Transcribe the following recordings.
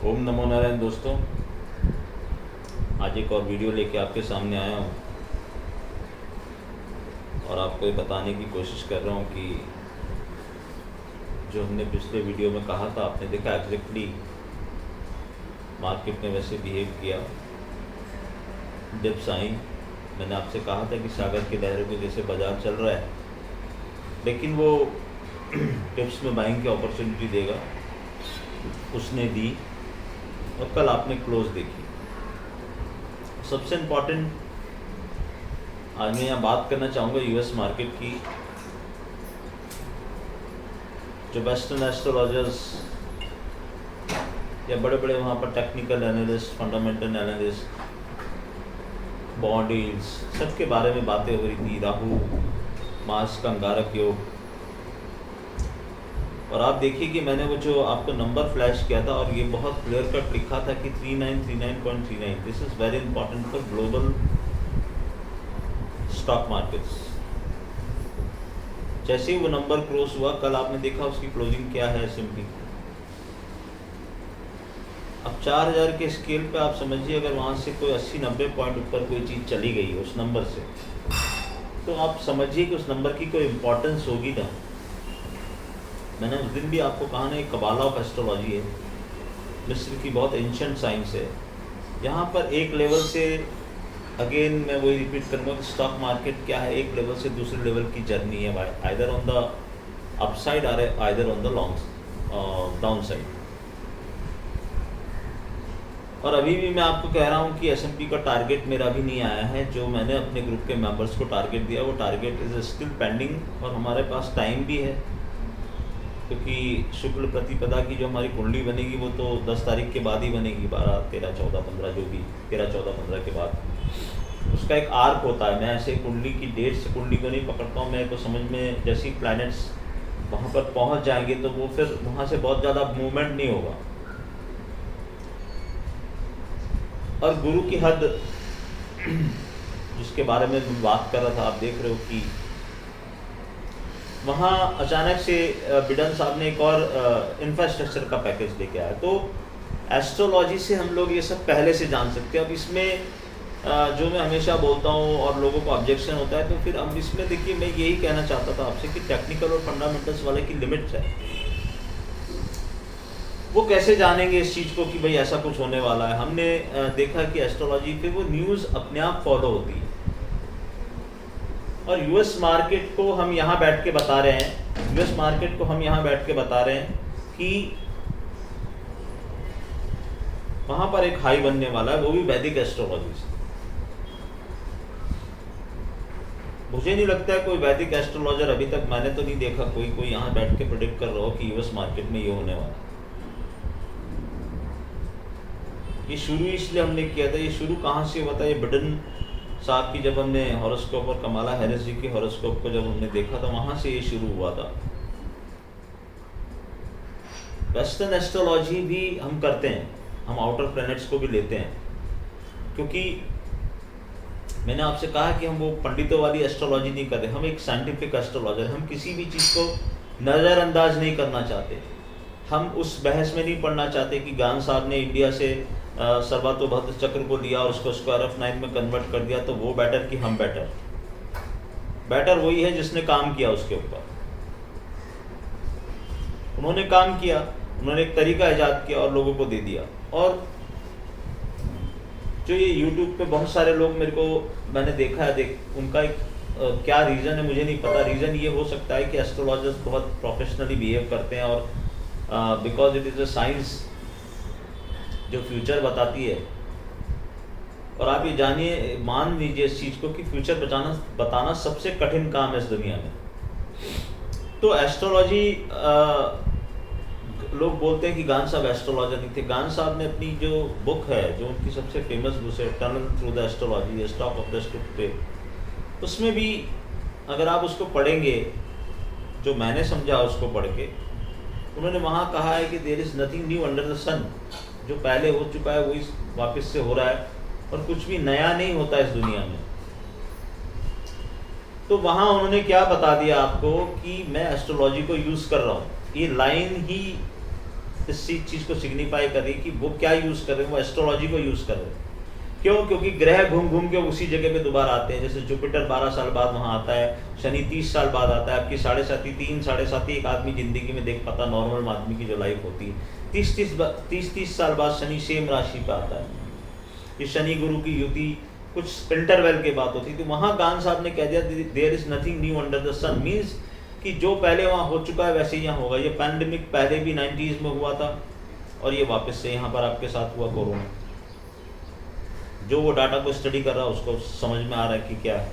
ओम नमो नारायण दोस्तों, आज एक और वीडियो लेके आपके सामने आया हूँ और आपको ये बताने की कोशिश कर रहा हूँ कि जो हमने पिछले वीडियो में कहा था, आपने देखा एग्जैक्टली मार्केट ने वैसे बिहेव किया। डिप्स आई, मैंने आपसे कहा था कि सागर की लहरों को जैसे बाजार चल रहा है, लेकिन वो डिप्स में बाइंग की अपॉर्चुनिटी देगा, उसने दी और कल आपने क्लोज देखी। सबसे इम्पॉर्टेंट आज मैं यहाँ बात करना चाहूँगा यूएस मार्केट की। जो वेस्टर्न एस्ट्रोलॉजर्स या बड़े बड़े वहाँ पर technical analyst, fundamental analyst, bonds, सबके बारे में बातें हो रही थी। राहु मार्स का अंगारक योग, और आप देखिए कि मैंने वो जो आपको नंबर फ्लैश किया था और ये बहुत क्लियर कट लिखा था कि 3939.39। This is very important for global stock markets. जैसे ही वो नंबर क्रॉस हुआ, कल आपने देखा उसकी क्लोजिंग क्या है एस&पी। अब 4000 के स्केल पे आप समझिए, अगर वहाँ से कोई 80-90 पॉइंट ऊपर कोई चीज़ चली गई उस नंबर से, तो आप समझिए कि उस नंबर की कोई इम्पोर्टेंस होगी ना। मैंने उस दिन भी आपको कहा ना, एक कबाला ऑफ एस्ट्रोलॉजी है, मिस्र की बहुत एंशिएंट साइंस है। यहाँ पर एक लेवल से, अगेन मैं वही रिपीट करूँगा कि स्टॉक मार्केट क्या है, एक लेवल से दूसरे लेवल की जर्नी है, आइदर ऑन द अपसाइड और either on the long down side. और अभी भी मैं आपको कह रहा हूँ कि एस&पी का टारगेट मेरा भी नहीं आया है। जो मैंने अपने ग्रुप के मेंबर्स को टारगेट दिया, वो टारगेट इज़ स्टिल पेंडिंग, और हमारे पास टाइम भी है, क्योंकि शुक्ल प्रतिपदा की जो हमारी कुंडली बनेगी वो तो 10 तारीख के बाद ही बनेगी, 12, 13, 14, 15, जो भी 13, 14, 15 के बाद उसका एक आर्क होता है। मैं ऐसे कुंडली की डेट से कुंडली को नहीं पकड़ता हूँ। मैं तो समझ में जैसे ही प्लैनेट्स वहाँ पर पहुँच जाएंगे तो वो फिर वहाँ से बहुत ज़्यादा मूवमेंट नहीं होगा। और गुरु की हद जिसके बारे में मैं बात कर रहा था, आप देख रहे हो कि वहाँ अचानक से बिडन साहब ने एक और इंफ्रास्ट्रक्चर का पैकेज लेके आया। तो एस्ट्रोलॉजी से हम लोग ये सब पहले से जान सकते हैं। अब इसमें जो मैं हमेशा बोलता हूँ और लोगों को ऑब्जेक्शन होता है, तो फिर अब इसमें देखिए, मैं यही कहना चाहता था आपसे कि टेक्निकल और फंडामेंटल्स वाले की लिमिट्स है। वो कैसे जानेंगे इस चीज़ को कि भाई ऐसा कुछ होने वाला है। हमने देखा कि एस्ट्रोलॉजी पे वो न्यूज़ अपने आप फॉलो होती है, और यूएस मार्केट को हम यहाँ बैठ के बता रहे हैं, यूएस मार्केट को हम यहाँ बैठ के बता रहे हैं कि वहाँ पर एक हाई बनने वाला है, वो भी वैदिक एस्ट्रोलॉजी से। मुझे नहीं लगता है कोई वैदिक एस्ट्रोलॉजर, अभी तक मैंने तो नहीं देखा कोई यहाँ बैठ के प्रेडिक्ट कर रहा हो कि यूएस मार्केट में ये होने वाला है। ये शुरू इसलिए हमने किया था, ये शुरू कहाँ से हुआ था, ये बिडन साहब की जब हमने हॉरोस्कोप और कमाला हैरिस जी की हॉरोस्कोप को जब हमने देखा था, वहाँ से ये शुरू हुआ था। वेस्टर्न एस्ट्रोलॉजी भी हम करते हैं, हम आउटर प्लैनेट्स को भी लेते हैं, क्योंकि मैंने आपसे कहा कि हम वो पंडितों वाली एस्ट्रोलॉजी नहीं कर रहे, हम एक साइंटिफिक एस्ट्रोलॉजर। हम किसी भी चीज़ को नज़रअंदाज नहीं करना चाहते, हम उस बहस में नहीं पढ़ना चाहते कि गान साहब ने इंडिया से सर्वातोभद्र चक्र को लिया और उसको स्क्वायर ऑफ 9 में कन्वर्ट कर दिया, तो वो बेटर कि हम बेटर। बेटर वही है जिसने काम किया उसके ऊपर। उन्होंने काम किया, उन्होंने एक तरीका ईजाद किया और लोगों को दे दिया। और जो ये YouTube पे बहुत सारे लोग मेरे को मैंने देखा है, उनका एक क्या रीज़न है मुझे नहीं पता। रीज़न ये हो सकता है कि एस्ट्रोलॉजर्स बहुत प्रोफेशनली बिहेव करते हैं, और because it is a science जो फ्यूचर बताती है। और आप ये जानिए, मान लीजिए इस चीज़ को कि फ्यूचर बताना सबसे कठिन काम है इस दुनिया में। तो एस्ट्रोलॉजी, लोग बोलते हैं कि गान साहब एस्ट्रोलॉजर नहीं थे। गान साहब ने अपनी जो बुक है, जो उनकी सबसे फेमस बुक है, tunnel through the astrology, stock of the stupid, उसमें भी अगर आप उसको पढ़ेंगे, जो मैंने समझा उसको पढ़ के, उन्होंने वहाँ कहा है कि there is nothing new under the sun. जो पहले हो चुका है वही वापस से हो रहा है, और कुछ भी नया नहीं होता इस दुनिया में। तो वहाँ उन्होंने क्या बता दिया आपको कि मैं एस्ट्रोलॉजी को यूज़ कर रहा हूँ। ये लाइन ही इस चीज़ को सिग्निफाई कर रही है कि वो क्या यूज़ कर रहे हैं, वो एस्ट्रोलॉजी को यूज़ कर रहे हैं। क्यों? क्योंकि ग्रह घूम घूम के उसी जगह पे दोबारा आते हैं। जैसे जुपिटर 12 साल बाद वहाँ आता है, शनि 30 साल बाद आता है। आपकी 3.5 एक आदमी ज़िंदगी में देख पाता, नॉर्मल आदमी की जो लाइफ होती है। 30 साल बाद शनि सेम राशि पे आता है। ये शनि गुरु की युति कुछ इंटरवल के बाद होती। तो वहाँ गान साहब ने कह दिया there is nothing new under the sun, means कि जो पहले वहाँ हो चुका है वैसे ही यहाँ होगा। ये पैंडेमिक पहले भी 90s में हुआ था और ये वापस से यहाँ पर आपके साथ हुआ कोरोना। जो वो डाटा को स्टडी कर रहा है उसको समझ में आ रहा है कि क्या है।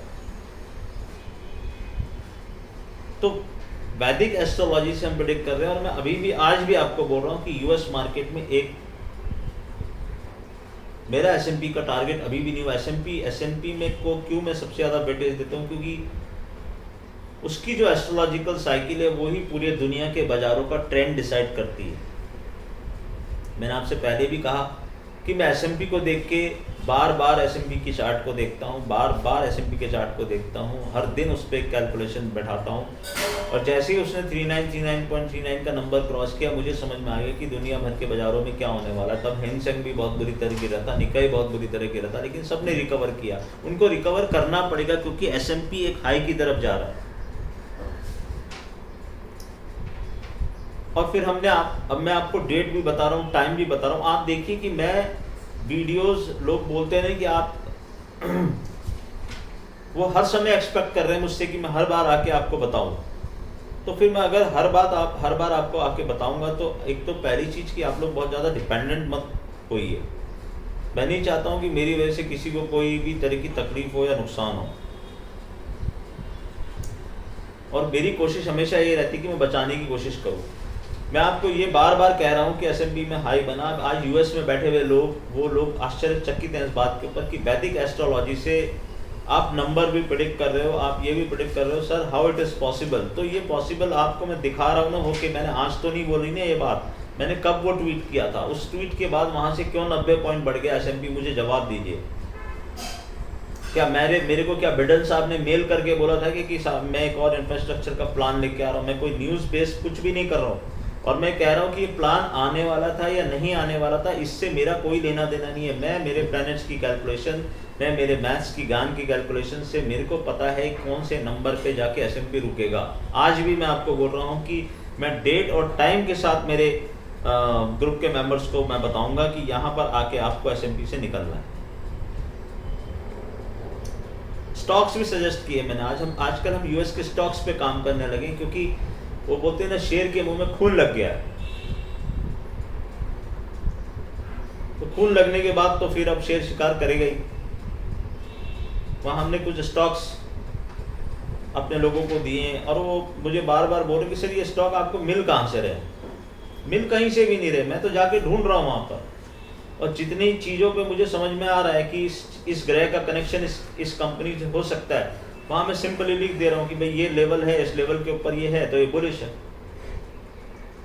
तो वैदिक एस्ट्रोलॉजी से हम प्रेडिक्ट कर रहे हैं। और मैं अभी भी आज भी आपको बोल रहा हूँ कि यूएस मार्केट में एक मेरा एसएमपी का टारगेट अभी भी नहीं हुआ। एसएमपी में को क्यों मैं सबसे ज़्यादा वेटेज देता हूँ, क्योंकि उसकी जो एस्ट्रोलॉजिकल साइकिल है वही पूरी दुनिया के बाज़ारों का ट्रेंड डिसाइड करती है। मैंने आपसे पहले भी कहा कि मैं एसएमपी को देख के बार बार एसएमपी की चार्ट को देखता हूँ, बार बार एसएमपी के चार्ट को देखता हूँ, हर दिन उस पर कैलकुलेशन बैठाता हूँ। और जैसे ही उसने 39.39 का नंबर क्रॉस किया, मुझे समझ में आ गया कि दुनिया भर के बाज़ारों में क्या होने वाला है। तब हैंग सेंग भी बहुत बुरी तरह गिरा था, निकाई बहुत बुरी तरह गिरा था, लेकिन सब ने रिकवर किया। उनको रिकवर करना पड़ेगा क्योंकि एसएमपी एक हाई की तरफ जा रहा है। और फिर अब मैं आपको डेट भी बता रहा हूँ, टाइम भी बता रहा हूँ। आप देखिए कि मैं वीडियोस, लोग बोलते हैं कि आप वो हर समय एक्सपेक्ट कर रहे हैं मुझसे कि मैं हर बार आके आपको बताऊं। तो फिर मैं अगर हर बार आपको आके बताऊंगा तो एक तो pहली चीज़ कि आप लोग बहुत ज़्यादा डिपेंडेंट मत होइए। मैं नहीं चाहता हूं कि मेरी वजह से किसी को कोई भी तरह की तकलीफ हो या नुकसान हो। और मेरी कोशिश हमेशा ये रहती है कि मैं बचाने की कोशिश करूँ। मैं आपको ये बार बार कह रहा हूँ कि एसएमपी में हाई बना। आज यूएस में बैठे हुए वो लोग आश्चर्यचकित हैं इस बात के ऊपर कि वैदिक एस्ट्रोलॉजी से आप नंबर भी प्रेडिक्ट कर रहे हो, आप ये भी प्रेडिक्ट कर रहे हो। Sir how it is possible? तो ये पॉसिबल आपको मैं दिखा रहा हूँ ना हो कि मैंने आज तो नहीं बोली ना ये बात। मैंने कब वो ट्वीट किया था, उस ट्वीट के बाद वहाँ से क्यों 90 पॉइंट बढ़ गया एसएमपी? मुझे जवाब दीजिए। क्या मेरे को क्या बिडन साहब ने मेल करके बोला था कि साहब मैं एक और इंफ्रास्ट्रक्चर का प्लान लेके आ रहा हूँ? मैं कोई न्यूज़ बेस्ड कुछ भी नहीं कर रहा हूँ। और मैं कह रहा हूँ कि ये प्लान आने वाला था या नहीं आने वाला था, इससे मेरा कोई लेना देना नहीं है। मैं मेरे प्लैनेट्स की कैलकुलेशन, मैं मेरे मैथ्स की ज्ञान की कैलकुलेशन से मेरे को पता है कौन से नंबर पे जाके एसएमपी रुकेगा। आज भी मैं आपको बोल रहा हूँ कि मैं डेट और टाइम के साथ मेरे ग्रुप के मेंबर्स को मैं बताऊंगा कि यहाँ पर आके आपको एसएमपी से निकलना है। स्टॉक्स भी सजेस्ट किए मैंने। आजकल हम यूएस के स्टॉक्स पे काम करने लगे, क्योंकि वो बोलते हैं ना शेर के मुंह में खून लग गया है। तो खून लगने के बाद तो फिर अब शेर शिकार करेगा ही। वहाँ हमने कुछ स्टॉक्स अपने लोगों को दिए और वो मुझे बार बार बोल रहे कि सर ये स्टॉक आपको मिल कहाँ से रहे? मिल कहीं से भी नहीं रहे, मैं तो जाके ढूंढ रहा हूँ वहाँ पर। और जितनी चीज़ों पे मुझे समझ में आ रहा है कि इस ग्रह का कनेक्शन इस कंपनी से हो सकता है, वहाँ मैं सिंपली लिख दे रहा हूँ कि भाई ये लेवल है, इस लेवल के ऊपर ये है तो ये बुलिश है।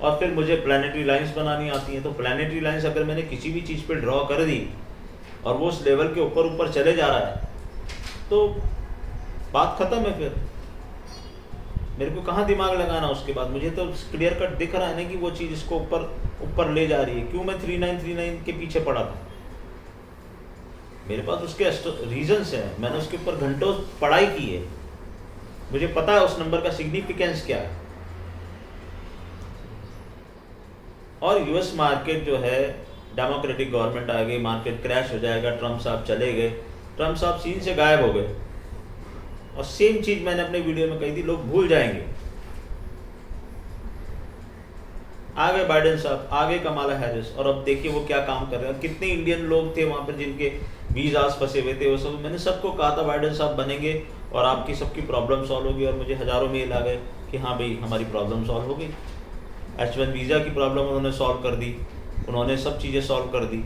और फिर मुझे प्लैनेटरी लाइंस बनानी आती हैं। तो प्लैनेटरी लाइंस अगर मैंने किसी भी चीज़ पे ड्रॉ कर दी और वो उस लेवल के ऊपर चले जा रहा है तो बात ख़त्म है। फिर मेरे को कहाँ दिमाग लगाना उसके बाद? मुझे तो क्लियर कट दिख रहा है ना कि वो चीज़ इसको ऊपर ले जा रही है। क्यों मैं 3939 के पीछे पड़ा था? मेरे पास उसके रीजंस हैं, मैंने उसके ऊपर घंटों पढ़ाई की है, मुझे पता है उस नंबर का सिग्निफिकेंस क्या है। और यूएस मार्केट जो है, डेमोक्रेटिक गवर्नमेंट आ गई, मार्केट क्रैश हो जाएगा, ट्रम्प साहब चले गए, ट्रम्प साहब सीन से गायब हो गए। और सेम चीज़ मैंने अपने वीडियो में कही थी, लोग भूल जाएंगे। आ गए बाइडेन साहब, आ गए कमाला हैरिस, और अब देखिए वो क्या काम कर रहे हैं। कितने इंडियन लोग थे वहाँ पर जिनके वीज़ास फंसे हुए थे, वो सब मैंने सबको कहा था बाइडेन साहब बनेंगे और आपकी सबकी प्रॉब्लम सॉल्व होगी। और मुझे हज़ारों मेल आ गए कि हाँ भाई हमारी प्रॉब्लम सॉल्व हो गई। H1 वीज़ा की प्रॉब्लम उन्होंने सॉल्व कर दी, उन्होंने सब चीज़ें सॉल्व कर दी।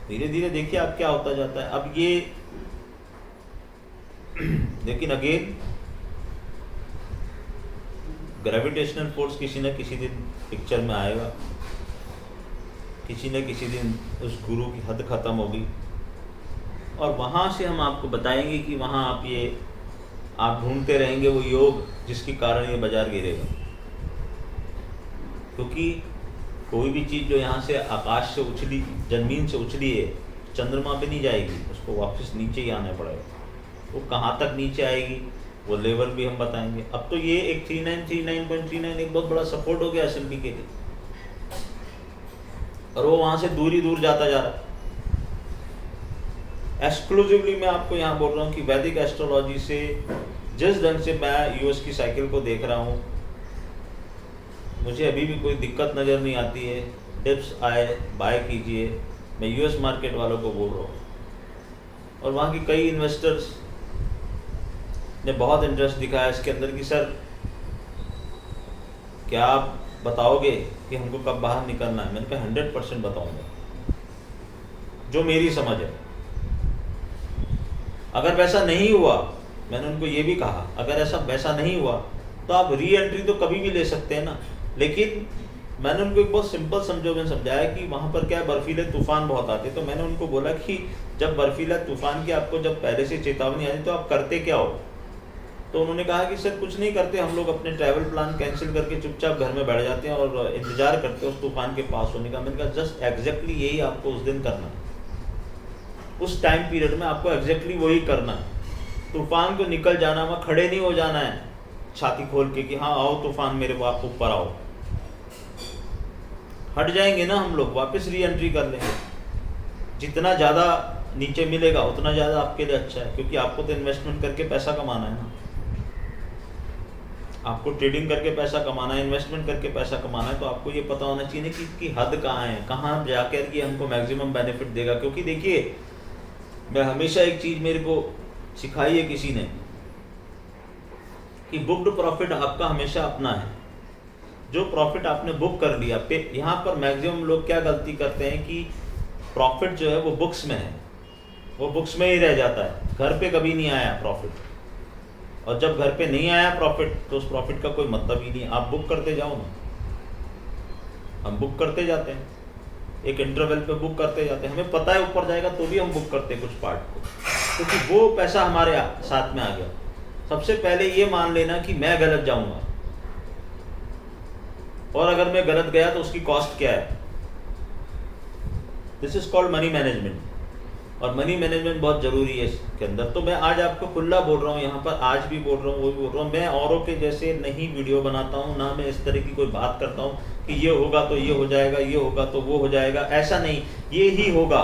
धीरे धीरे देखिए अब क्या होता जाता है। अब ये लेकिन अगेन ग्रेविटेशनल फोर्स किसी न किसी दिन पिक्चर में आएगा, किसी न किसी दिन उस गुरु की हद ख़त्म होगी और वहाँ से हम आपको बताएंगे कि वहाँ आप ढूंढते रहेंगे वो योग जिसके कारण ये बाजार गिरेगा। क्योंकि कोई भी चीज़ जो यहाँ से आकाश से उछली, ज़मीन से उछली है, चंद्रमा पे नहीं जाएगी, उसको वापस नीचे ही आना पड़ेगा। वो कहाँ तक नीचे आएगी वो लेवल भी हम बताएंगे। अब तो ये एक 3939.39 एक बहुत बड़ा सपोर्ट हो गया S&P के लिए, और वो वहाँ से दूर ही दूर जाता जा रहा है। एक्सक्लूसिवली मैं आपको यहाँ बोल रहा हूँ कि वैदिक एस्ट्रोलॉजी से जिस ढंग से मैं यूएस की साइकिल को देख रहा हूँ, मुझे अभी भी कोई दिक्कत नज़र नहीं आती है। डिप्स आए बाय कीजिए, मैं यूएस मार्केट वालों को बोल रहा हूँ। और वहाँ की कई इन्वेस्टर्स ने बहुत इंटरेस्ट दिखाया इसके अंदर कि सर क्या आप बताओगे कि हमको कब बाहर निकलना है। मैंने कहा 100% बताऊँगा, जो मेरी समझ है। अगर वैसा नहीं हुआ, मैंने उनको ये भी कहा, अगर ऐसा वैसा नहीं हुआ तो आप री एंट्री तो कभी भी ले सकते हैं ना। लेकिन मैंने उनको एक बहुत सिंपल में समझाया कि वहाँ पर क्या बर्फीले तूफान बहुत आते। तो मैंने उनको बोला कि जब बर्फीला तूफान की आपको जब पहले से चेतावनी आती तो आप करते क्या हो। तो उन्होंने कहा कि सर कुछ नहीं करते, हम लोग अपने ट्रैवल प्लान कैंसिल करके चुपचाप घर में बैठ जाते हैं और इंतजार करते हैं उस तूफान के पास होने का। मैंने कहा जस्ट एग्जैक्टली यही आपको उस दिन करना है, उस टाइम पीरियड में आपको एग्जैक्टली वही करना है। तूफान को निकल जाना, वहाँ खड़े नहीं हो जाना है छाती खोल के कि हाँ आओ तूफान मेरे बाप ऊपर आओ। हट जाएंगे ना हम लोग, वापस री एंट्री कर लेंगे। जितना ज़्यादा नीचे मिलेगा उतना ज़्यादा आपके लिए अच्छा है, क्योंकि आपको तो इन्वेस्टमेंट करके पैसा कमाना है ना। आपको ट्रेडिंग करके पैसा कमाना है, इन्वेस्टमेंट करके पैसा कमाना है। तो आपको ये पता होना चाहिए कि इसकी हद कहाँ है, कहाँ जाकर ये हमको मैक्सिमम बेनिफिट देगा। क्योंकि देखिए, मैं हमेशा एक चीज़ मेरे को सिखाई है किसी ने कि बुक्ड प्रॉफिट आपका हमेशा अपना है। जो प्रॉफिट आपने बुक कर लिया पे, यहाँ पर मैक्सिमम लोग क्या गलती करते हैं कि प्रॉफिट जो है वो बुक्स में है, वो बुक्स में ही रह जाता है, घर पे कभी नहीं आया प्रॉफिट। और जब घर पे नहीं आया प्रॉफिट तो उस प्रॉफिट का कोई मतलब ही नहीं है। आप बुक करते जाओ ना, हम बुक करते जाते हैं, एक इंटरवल पे बुक करते जाते हैं। हमें पता है ऊपर जाएगा तो भी हम बुक करते हैं कुछ पार्ट को, क्योंकि वो पैसा हमारे साथ में आ गया। सबसे पहले ये मान लेना कि मैं गलत जाऊंगा, और अगर मैं गलत गया तो उसकी कॉस्ट क्या है। This is called money management, और मनी मैनेजमेंट बहुत जरूरी है इसके अंदर। तो मैं आज आपको खुला बोल रहा हूँ, यहाँ पर आज भी बोल रहा हूँ, वो भी बोल रहा हूँ। मैं औरों के जैसे नहीं वीडियो बनाता हूँ, ना मैं इस तरह की कोई बात करता हूँ कि ये होगा तो ये हो जाएगा, ये होगा तो वो हो जाएगा। ऐसा नहीं, ये ही होगा।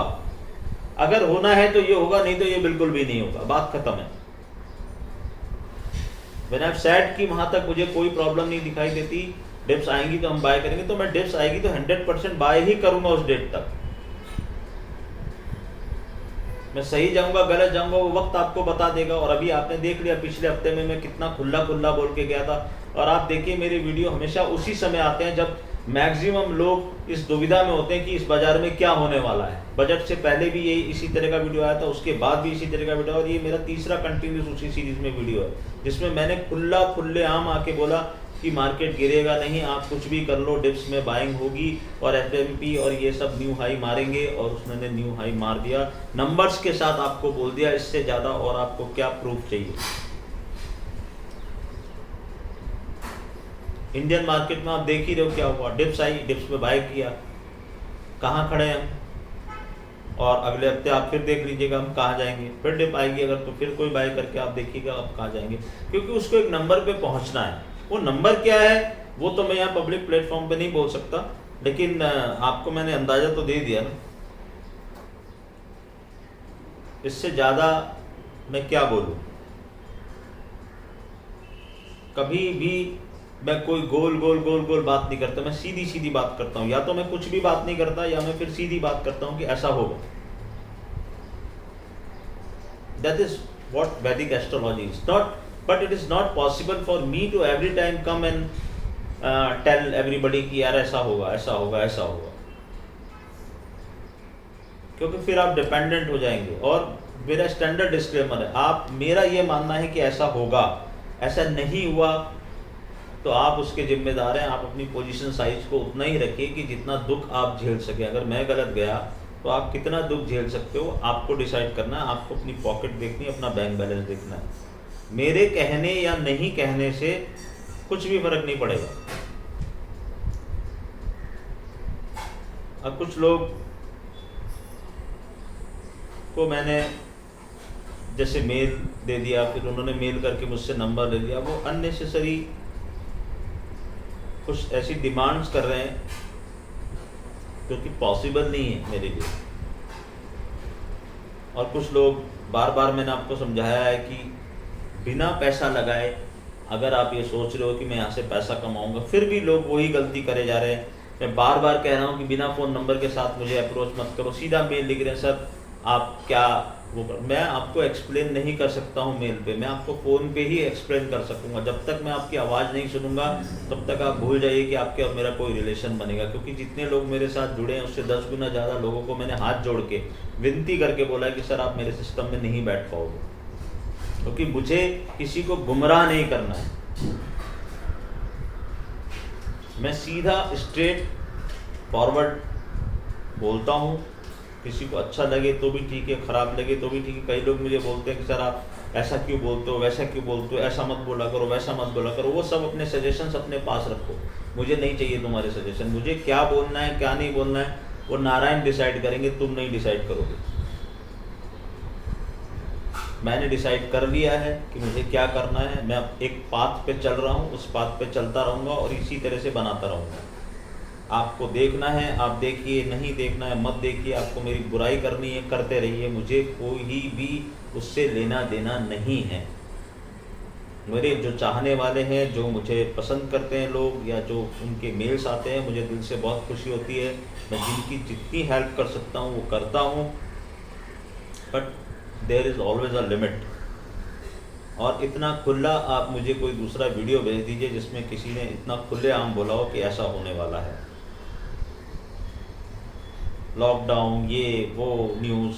अगर होना है तो ये होगा, नहीं तो ये बिल्कुल भी नहीं होगा, बात खत्म है। When I've said कि वहां तक मुझे कोई प्रॉब्लम नहीं दिखाई देती, डिप्स आएंगी तो हम बाय करेंगे, तो मैं डिप्स आएगी तो 100% बाय ही करूंगा उस डेट तक। मैं सही जाऊंगा गलत जाऊंगा वो वक्त आपको बता देगा। और अभी आपने देख लिया पिछले हफ्ते में मैं कितना खुला बोल के गया था। और आप देखिए मेरे वीडियो हमेशा उसी समय आते हैं जब मैक्सिमम लोग इस दुविधा में होते हैं कि इस बाजार में क्या होने वाला है। बजट से पहले भी यही इसी तरह का वीडियो आया था, उसके बाद भी इसी तरह का वीडियो, और ये मेरा तीसरा कंटिन्यूस उसी सीरीज में वीडियो है जिसमें मैंने खुलेआम आके बोला कि मार्केट गिरेगा नहीं, आप कुछ भी कर लो, डिप्स में बाइंग होगी और एफएमपी और ये सब न्यू हाई मारेंगे। और उसने न्यू हाई मार दिया, नंबर्स के साथ आपको बोल दिया। इससे ज़्यादा और आपको क्या प्रूफ चाहिए। इंडियन मार्केट में आप देख ही रहे हो क्या हुआ, डिप्स आई, डिप्स पे बाय किया, कहाँ खड़े हैं हम। और अगले हफ्ते आप फिर देख लीजिएगा हम कहाँ जाएंगे, फिर डिप आएगी अगर तो फिर कोई बाय करके आप देखिएगा आप कहाँ जाएंगे। क्योंकि उसको एक नंबर पे पहुँचना है। वो नंबर क्या है वो तो मैं यहाँ पब्लिक प्लेटफॉर्म पे नहीं बोल सकता, लेकिन आपको मैंने अंदाजा तो दे दिया ना। इससे ज़्यादा मैं क्या बोलूँ। कभी भी मैं कोई गोल बात नहीं करता, मैं सीधी बात करता हूँ। या तो मैं कुछ भी बात नहीं करता या मैं फिर सीधी बात करता हूँ कि ऐसा होगा। That is what Vedic astrology is. But it is not possible for me to every time come and tell everybody कि यार ऐसा होगा, ऐसा होगा, ऐसा होगा, क्योंकि फिर आप डिपेंडेंट हो जाएंगे। और मेरा स्टैंडर्ड डिस्क्लेमर है, आप मेरा ये मानना है कि ऐसा होगा, ऐसा नहीं हुआ तो आप उसके जिम्मेदार हैं। आप अपनी पोजीशन साइज को उतना ही रखिए कि जितना दुख आप झेल सके। अगर मैं गलत गया तो आप कितना दुख झेल सकते हो आपको डिसाइड करना है। आपको अपनी पॉकेट देखनी है, अपना बैंक बैलेंस देखना है। मेरे कहने या नहीं कहने से कुछ भी फर्क नहीं पड़ेगा। अब कुछ लोग को मैंने जैसे मेल दे दिया, फिर उन्होंने मेल करके मुझसे नंबर ले लिया, वो अननेसेसरी कुछ ऐसी डिमांड्स कर रहे हैं जो कि पॉसिबल नहीं है मेरे लिए। और कुछ लोग, बार बार मैंने आपको समझाया है कि बिना पैसा लगाए अगर आप ये सोच रहे हो कि मैं यहाँ से पैसा कमाऊंगा, फिर भी लोग वही गलती करे जा रहे हैं। मैं बार बार कह रहा हूँ कि बिना फ़ोन नंबर के साथ मुझे अप्रोच मत करो, सीधा मेल लिख रहे हैं सर आप क्या वो कर। मैं आपको एक्सप्लेन नहीं कर सकता हूँ मेल पे, मैं आपको फ़ोन पे ही एक्सप्लेन कर सकूँगा। जब तक मैं आपकी आवाज़ नहीं सुनूंगा तब तक आप भूल जाइए कि आपके और मेरा कोई रिलेशन बनेगा। क्योंकि जितने लोग मेरे साथ जुड़े हैं उससे 10 गुना ज़्यादा लोगों को मैंने हाथ जोड़ के विनती करके बोला है कि सर आप मेरे सिस्टम में नहीं बैठ पाओगे, क्योंकि मुझे किसी को गुमराह नहीं करना है। मैं सीधा स्ट्रेट फॉरवर्ड बोलता हूँ। किसी को अच्छा लगे तो भी ठीक है, ख़राब लगे तो भी ठीक है। कई लोग मुझे बोलते हैं कि सर आप ऐसा क्यों बोलते हो, वैसा क्यों बोलते हो, ऐसा मत बोला करो, वैसा मत बोला करो। वो सब अपने सजेशंस अपने पास रखो, मुझे नहीं चाहिए तुम्हारे सजेशन। मुझे क्या बोलना है क्या नहीं बोलना है वो नारायण डिसाइड करेंगे, तुम नहीं डिसाइड करोगे। मैंने डिसाइड कर लिया है कि मुझे क्या करना है। मैं एक पाथ पे चल रहा हूँ, उस पाथ पे चलता रहूँगा और इसी तरह से बनाता रहूँगा। आपको देखना है आप देखिए, नहीं देखना है मत देखिए। आपको मेरी बुराई करनी है करते रहिए, मुझे कोई भी उससे लेना देना नहीं है। मेरे जो चाहने वाले हैं, जो मुझे पसंद करते हैं लोग, या जो उनके मेल्स आते हैं, मुझे दिल से बहुत खुशी होती है। मैं जिनकी जितनी हेल्प कर सकता हूँ वो करता हूँ, but there is always a limit. और इतना खुला आप मुझे कोई दूसरा वीडियो भेज दीजिए जिसमें किसी ने इतना खुलेआम बोला हो कि ऐसा होने वाला है, लॉकडाउन ये वो न्यूज़।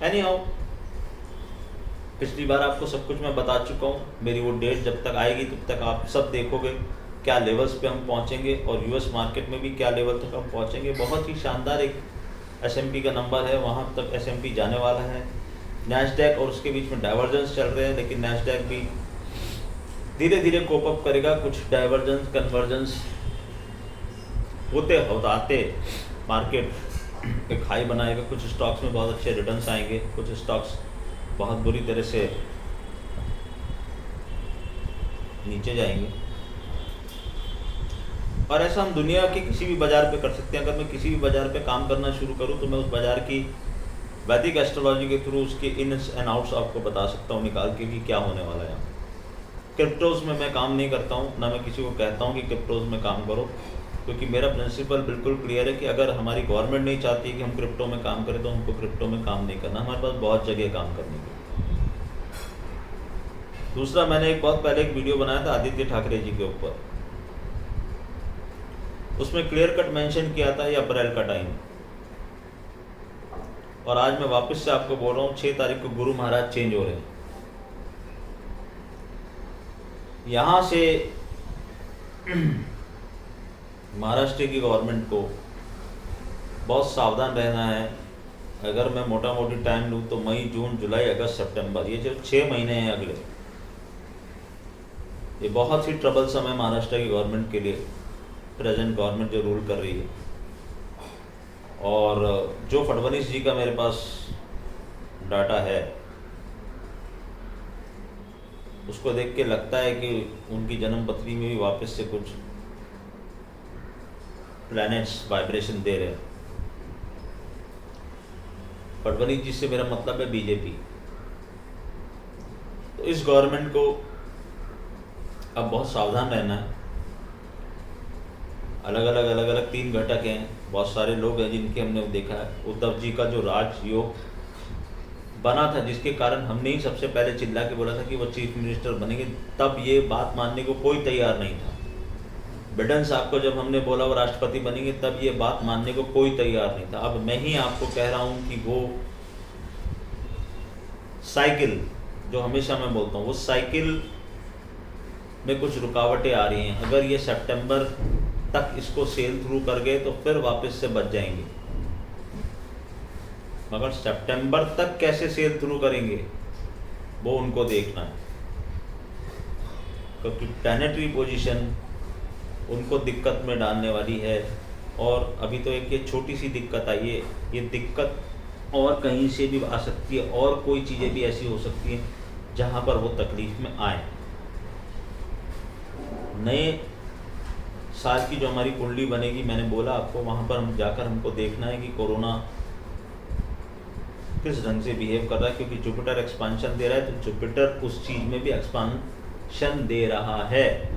एनी हाउ, पिछली बार आपको सब कुछ मैं बता चुका हूँ। मेरी वो डेट जब तक आएगी तब तक आप सब देखोगे क्या लेवल्स पे हम पहुँचेंगे और यूएस मार्केट में भी क्या लेवल तक हम पहुँचेंगे। बहुत ही शानदार एक एसएमपी का नंबर है, वहाँ तक एसएमपी जाने वाला है। नैस्डैक और उसके बीच में डाइवर्जेंस चल रहे हैं, लेकिन नैस्डैक भी धीरे धीरे कोप अप करेगा। कुछ डाइवर्जेंस कन्वर्जेंस होते होते मार्केट एक हाई बनाएगा। कुछ स्टॉक्स में बहुत अच्छे रिटर्न्स आएंगे, कुछ स्टॉक्स बहुत बुरी तरह से नीचे जाएंगे। और ऐसा हम दुनिया के किसी भी बाज़ार पे कर सकते हैं। अगर मैं किसी भी बाज़ार पे काम करना शुरू करूं तो मैं उस बाज़ार की वैदिक एस्ट्रोलॉजी के थ्रू उसके इन्स एंड आउट्स आपको बता सकता हूं निकाल के कि क्या होने वाला है। क्रिप्टोज में मैं काम नहीं करता हूं, ना मैं किसी को कहता हूं कि क्रिप्टोज में काम करो, क्योंकि मेरा प्रिंसिपल बिल्कुल क्लियर है कि अगर हमारी गवर्नमेंट नहीं चाहती कि हम क्रिप्टो में काम करें तो हमको क्रिप्टो में काम नहीं करना। हमारे पास बहुत जगह काम करने की। दूसरा, मैंने बहुत पहले एक वीडियो बनाया था आदित्य ठाकरे जी के ऊपर, उसमें क्लियर कट मेंशन किया था ये अप्रैल का टाइम। और आज मैं वापस से आपको बोल रहा हूँ 6 तारीख को गुरु महाराज चेंज हो रहे हैं। यहाँ से महाराष्ट्र की गवर्नमेंट को बहुत सावधान रहना है। अगर मैं मोटा मोटी टाइम लूँ तो मई जून जुलाई अगस्त सितंबर, ये जो 6 महीने हैं अगले, ये बहुत ही ट्रबल समय है महाराष्ट्र की गवर्नमेंट के लिए। प्रेजेंट गवर्नमेंट जो रूल कर रही है, और जो फडणवीस जी का मेरे पास डाटा है उसको देख के लगता है कि उनकी जन्म पत्री में भी वापस से कुछ प्लैनेट्स वाइब्रेशन दे रहे हैं। फडणवीस जी से मेरा मतलब है बीजेपी। तो इस गवर्नमेंट को अब बहुत सावधान रहना है। अलग अलग 3 घटक हैं, बहुत सारे लोग हैं जिनके हमने देखा है। उद्धव जी का जो राजयोग बना था, जिसके कारण हमने ही सबसे पहले चिल्ला के बोला था कि वो चीफ मिनिस्टर बनेंगे, तब ये बात मानने को कोई तैयार नहीं था। बिडेन साहब को जब हमने बोला वो राष्ट्रपति बनेंगे, तब ये बात मानने को कोई तैयार नहीं था। अब मैं ही आपको कह रहा हूँ कि वो साइकिल जो हमेशा मैं बोलता हूँ, वो साइकिल में कुछ रुकावटें आ रही हैं। अगर ये सितंबर तक इसको सेल थ्रू कर गए तो फिर वापस से बच जाएंगे, मगर सितंबर तक कैसे सेल थ्रू करेंगे वो उनको देखना है, क्योंकि प्लैनेटरी पोजीशन उनको दिक्कत में डालने वाली है। और अभी तो एक ये छोटी सी दिक्कत आई है, ये दिक्कत और कहीं से भी आ सकती है और कोई चीज़ें भी ऐसी हो सकती हैं जहाँ पर वो तकलीफ़ में आए। नए साल की जो हमारी कुंडली बनेगी, मैंने बोला आपको, वहाँ पर हम जाकर हमको देखना है कि कोरोना किस ढंग से बिहेव कर रहा है, क्योंकि जुपिटर एक्सपांशन दे रहा है, तो जुपिटर उस चीज़ में भी एक्सपांशन दे रहा है।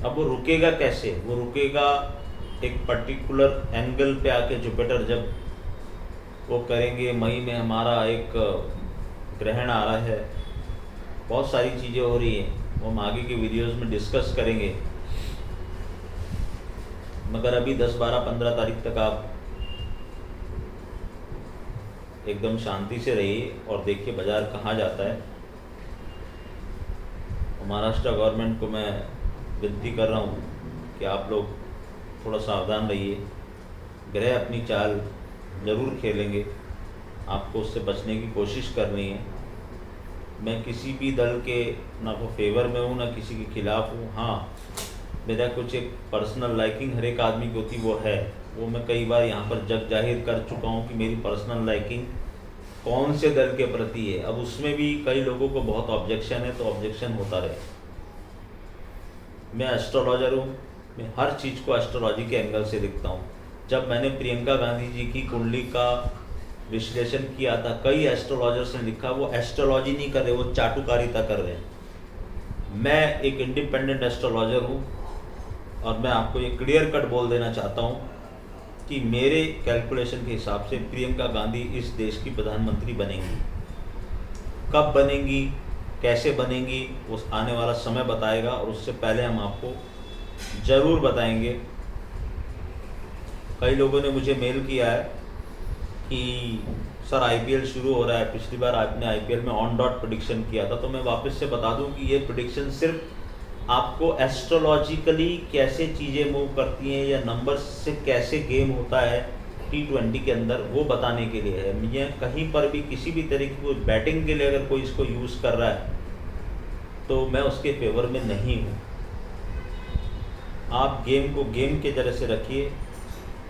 अब वो रुकेगा कैसे? वो रुकेगा एक पर्टिकुलर एंगल पे आके। जुपिटर जब वो करेंगे, मई में हमारा एक ग्रहण आ रहा है, बहुत सारी चीज़ें हो रही हैं, वो हम आगे के वीडियोस में डिस्कस करेंगे। मगर अभी 10, 12, 15 तारीख तक आप एकदम शांति से रहिए और देखिए बाजार कहाँ जाता है। महाराष्ट्र गवर्नमेंट को मैं विनती कर रहा हूँ कि आप लोग थोड़ा सावधान रहिए। ग्रह अपनी चाल ज़रूर खेलेंगे, आपको उससे बचने की कोशिश करनी है। मैं किसी भी दल के ना तो फेवर में हूँ ना किसी के खिलाफ हूँ। हाँ, मेरा कुछ एक पर्सनल लाइकिंग हर एक आदमी की होती, वो है, वो मैं कई बार यहाँ पर जग जाहिर कर चुका हूँ कि मेरी पर्सनल लाइकिंग कौन से दल के प्रति है। अब उसमें भी कई लोगों को बहुत ऑब्जेक्शन है, तो ऑब्जेक्शन होता रहे। मैं एस्ट्रोलॉजर हूँ, मैं हर चीज़ को एस्ट्रोलॉजी के एंगल से देखता हूँ। जब मैंने प्रियंका गांधी जी की कुंडली का विश्लेषण किया था, कई एस्ट्रोलॉजर्स ने लिखा वो एस्ट्रोलॉजी नहीं कर रहे, वो चाटुकारिता कर रहे हैं। मैं एक इंडिपेंडेंट एस्ट्रोलॉजर हूँ और मैं आपको ये क्लियर कट बोल देना चाहता हूँ कि मेरे कैलकुलेशन के हिसाब से प्रियंका गांधी इस देश की प्रधानमंत्री बनेंगी। कब बनेंगी, कैसे बनेंगी, वो आने वाला समय बताएगा, और उससे पहले हम आपको ज़रूर बताएंगे। कई लोगों ने मुझे मेल किया है कि सर आईपीएल शुरू हो रहा है, पिछली बार आपने आईपीएल में ऑन डॉट प्रेडिक्शन किया था। तो मैं वापस से बता दूं कि ये प्रेडिक्शन सिर्फ आपको एस्ट्रोलॉजिकली कैसे चीज़ें मूव करती हैं या नंबर्स से कैसे गेम होता है T20 के अंदर, वो बताने के लिए है। मुझे कहीं पर भी किसी भी तरीके की बैटिंग के लिए अगर कोई इसको यूज़ कर रहा है तो मैं उसके फेवर में नहीं हूँ। आप गेम को गेम के तरह से रखिए,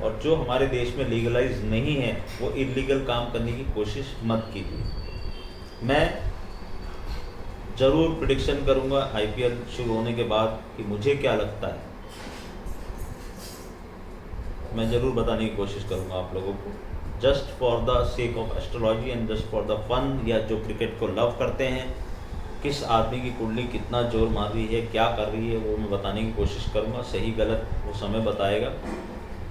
और जो हमारे देश में लीगलाइज नहीं है वो इलीगल काम करने की कोशिश मत कीजिए। मैं ज़रूर प्रेडिक्शन करूंगा आईपीएल शुरू होने के बाद कि मुझे क्या लगता है, मैं ज़रूर बताने की कोशिश करूंगा आप लोगों को, just for the sake of astrology and just for the fun. या जो क्रिकेट को लव करते हैं, किस आदमी की कुंडली कितना जोर मार रही है, क्या कर रही है, वो मैं बताने की कोशिश करूंगा। सही गलत वो समय बताएगा।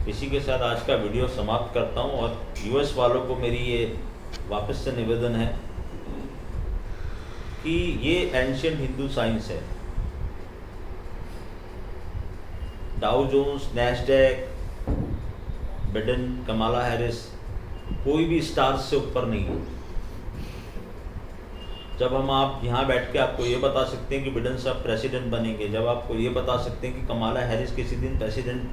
इसी के साथ आज का वीडियो समाप्त करता हूं, और यूएस वालों को मेरी ये वापस से निवेदन है कि ये एंशिएंट हिंदू साइंस है। Dow Jones, Nasdaq, Biden, Kamala Harris, कोई भी स्टार्स से ऊपर नहीं है। जब हम आप यहाँ बैठ के आपको ये बता सकते हैं कि बिडेन साहब प्रेसिडेंट बनेंगे, जब आपको ये बता सकते हैं कि कमाला हैरिस किसी दिन प्रेसिडेंट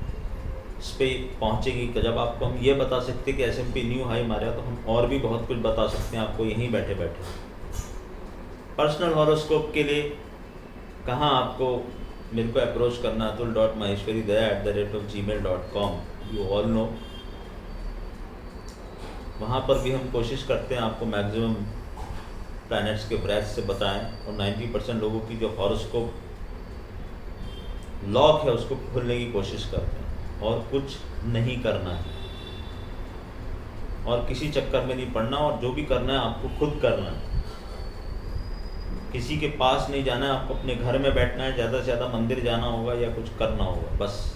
पे पहुँचेगी, जब आपको हम ये बता सकते हैं कि S&P न्यू हाई मारेगा, तो हम और भी बहुत कुछ बता सकते हैं आपको यहीं बैठे बैठे। पर्सनल हॉरोस्कोप के लिए कहाँ आपको मेरे को अप्रोच करना है, atul.maheshwaridaya@gmail.com, यू ऑल नो। वहाँ पर भी हम कोशिश करते हैं आपको मैक्सिमम प्लैनेट्स के ब्रेथ से बताएं, और 90% लोगों की जो हॉरोस्कोप लॉक है उसको खोलने की कोशिश करते हैं, और कुछ नहीं करना है और किसी चक्कर में नहीं पड़ना, और जो भी करना है आपको खुद करना है। किसी के पास नहीं जाना है, आपको अपने घर में बैठना है, ज़्यादा से ज़्यादा मंदिर जाना होगा या कुछ करना होगा, बस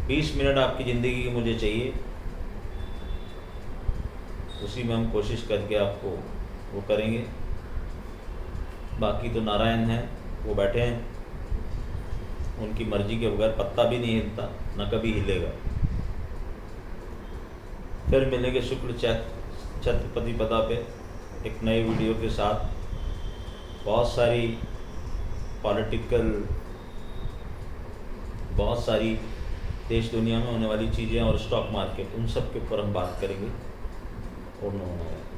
20 मिनट आपकी ज़िंदगी की मुझे चाहिए, उसी में हम कोशिश करके आपको वो करेंगे। बाकी तो नारायण हैं, वो बैठे हैं, उनकी मर्जी के बगैर पत्ता भी नहीं हिलता, न कभी हिलेगा। फिर मिलेंगे शुक्ल छत्रपति पदा पे एक नए वीडियो के साथ। बहुत सारी पॉलिटिकल, बहुत सारी देश दुनिया में होने वाली चीज़ें और स्टॉक मार्केट, उन सब के ऊपर हम बात करेंगे। ओम नमो नारायण।